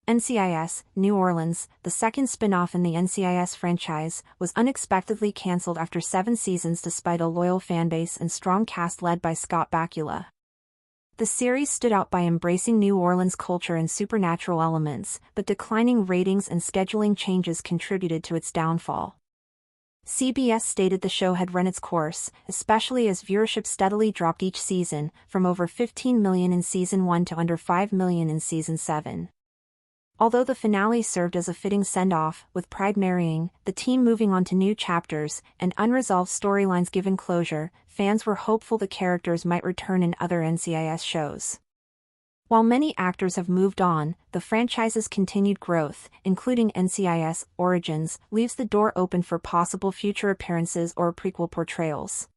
NCIS, New Orleans, the second spin-off in the NCIS franchise, was unexpectedly cancelled after 7 seasons despite a loyal fanbase and strong cast led by Scott Bakula. The series stood out by embracing New Orleans culture and supernatural elements, but declining ratings and scheduling changes contributed to its downfall. CBS stated the show had run its course, especially as viewership steadily dropped each season, from over 15 million in Season 1 to under 5 million in Season 7. Although the finale served as a fitting send-off, with Pride marrying, the team moving on to new chapters, and unresolved storylines given closure, fans were hopeful the characters might return in other NCIS shows. While many actors have moved on, the franchise's continued growth, including NCIS Origins, leaves the door open for possible future appearances or prequel portrayals.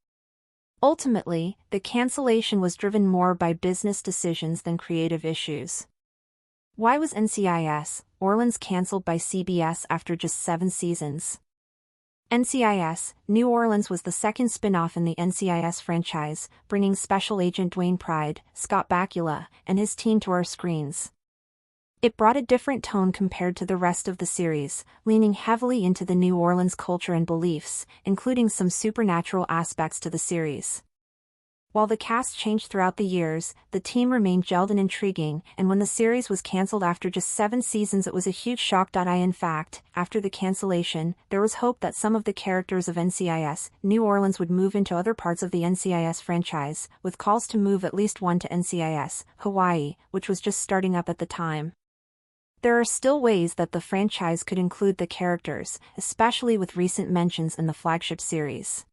Ultimately, the cancellation was driven more by business decisions than creative issues. Why was NCIS Orleans cancelled by CBS after just 7 seasons? NCIS New Orleans was the second spin-off in the NCIS franchise, bringing Special Agent Dwayne Pride, Scott Bakula, and his team to our screens. It brought a different tone compared to the rest of the series, leaning heavily into the New Orleans culture and beliefs, including some supernatural aspects to the series. While the cast changed throughout the years, the team remained gelled and intriguing, and when the series was cancelled after just 7 seasons it was a huge shock. In fact, after the cancellation, there was hope that some of the characters of NCIS New Orleans would move into other parts of the NCIS franchise, with calls to move at least one to NCIS Hawaii, which was just starting up at the time. There are still ways that the franchise could include the characters, especially with recent mentions in the flagship series.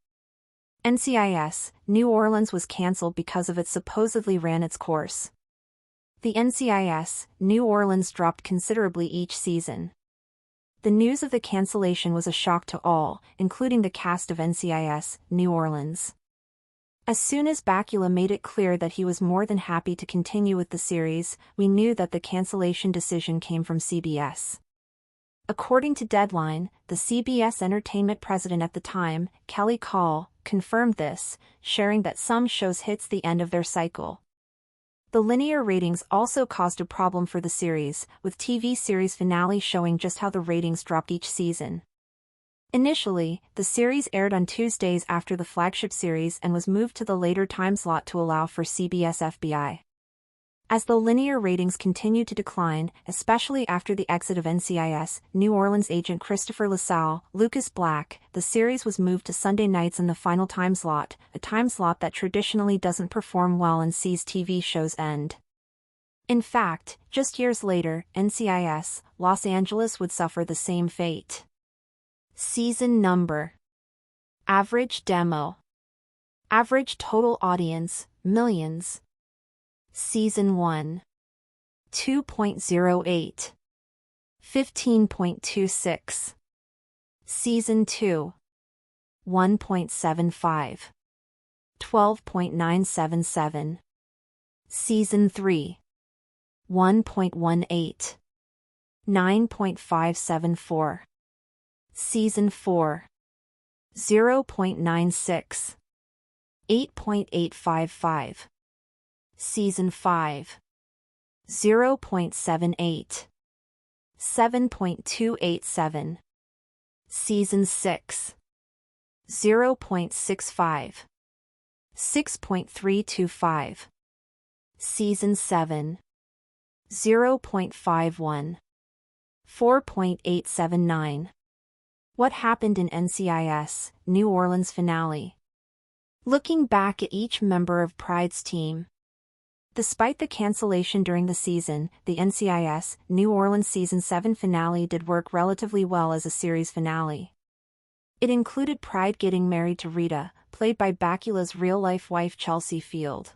NCIS New Orleans was cancelled because of it supposedly ran its course. The NCIS New Orleans dropped considerably each season. The news of the cancellation was a shock to all, including the cast of NCIS New Orleans. As soon as Bakula made it clear that he was more than happy to continue with the series, we knew that the cancellation decision came from CBS. According to Deadline, the CBS Entertainment president at the time, Kelly Call, confirmed this, sharing that some shows hits the end of their cycle. The linear ratings also caused a problem for the series, with TV series finale showing just how the ratings dropped each season. Initially, the series aired on Tuesdays after the flagship series and was moved to the later time slot to allow for CBS FBI. As the linear ratings continued to decline, especially after the exit of NCIS New Orleans agent Christopher LaSalle, Lucas Black, the series was moved to Sunday nights in the final time slot, a time slot that traditionally doesn't perform well and sees TV shows end. In fact, just years later, NCIS Los Angeles would suffer the same fate. Season number. Average demo. Average total audience, millions. Season 1. 2.08. 15.26. Season 2. 1.75. 12.977. Season 3. 1.18. 9.574. Season 4. 0.96. 8.855. Season 5. 0.78. 7.287. Season 6. 0.65. 6.325. Season 7. 0.51. 4.879. What happened in NCIS New Orleans finale? Looking back at each member of Pride's team. Despite the cancellation during the season, the NCIS New Orleans Season 7 finale did work relatively well as a series finale. It included Pride getting married to Rita, played by Bakula's real-life wife Chelsea Field.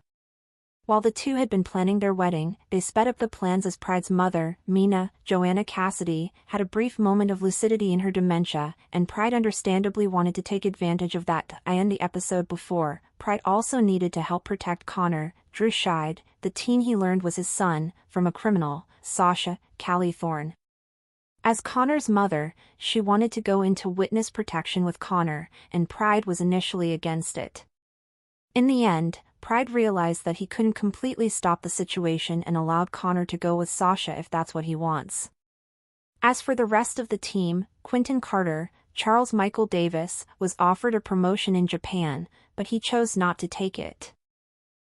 While the two had been planning their wedding, they sped up the plans as Pride's mother, Mina, Joanna Cassidy, had a brief moment of lucidity in her dementia, and Pride understandably wanted to take advantage of that. In the episode before, Pride also needed to help protect Connor, Drew Scheid, the teen he learned was his son, from a criminal, Sasha Callie Thorne. As Connor's mother, she wanted to go into witness protection with Connor, and Pride was initially against it. In the end, Pride realized that he couldn't completely stop the situation and allowed Connor to go with Sasha if that's what he wants. As for the rest of the team, Quentin Carter, Charles Michael Davis, was offered a promotion in Japan, but he chose not to take it.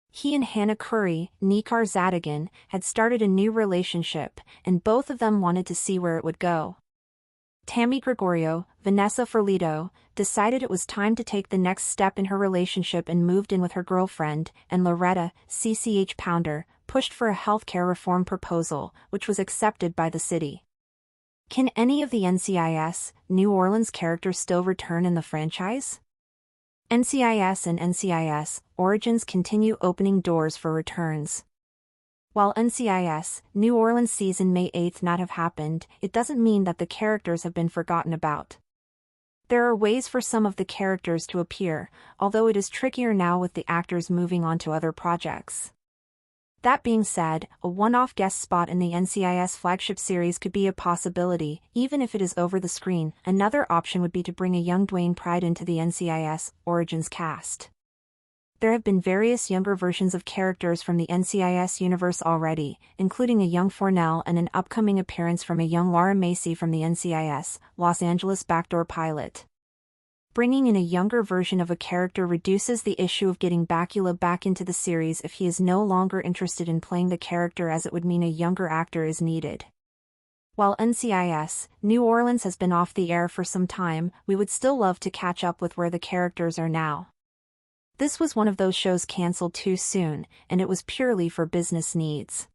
He and Hannah Curry, Nikar Zadigan, had started a new relationship, and both of them wanted to see where it would go. Tammy Gregorio, Vanessa Ferlito, decided it was time to take the next step in her relationship and moved in with her girlfriend, and Loretta, CCH Pounder, pushed for a healthcare reform proposal, which was accepted by the city. Can any of the NCIS, New Orleans characters still return in the franchise? NCIS and NCIS, Origins continue opening doors for returns. While NCIS, New Orleans season May 8th not have happened, it doesn't mean that the characters have been forgotten about. There are ways for some of the characters to appear, although it is trickier now with the actors moving on to other projects. That being said, a one-off guest spot in the NCIS flagship series could be a possibility, even if it is over the screen. Another option would be to bring a young Dwayne Pride into the NCIS Origins cast. There have been various younger versions of characters from the NCIS universe already, including a young Fornell and an upcoming appearance from a young Laura Macy from the NCIS Los Angeles backdoor pilot. Bringing in a younger version of a character reduces the issue of getting Bakula back into the series if he is no longer interested in playing the character, as it would mean a younger actor is needed. While NCIS, New Orleans has been off the air for some time, we would still love to catch up with where the characters are now. This was one of those shows canceled too soon, and it was purely for business needs.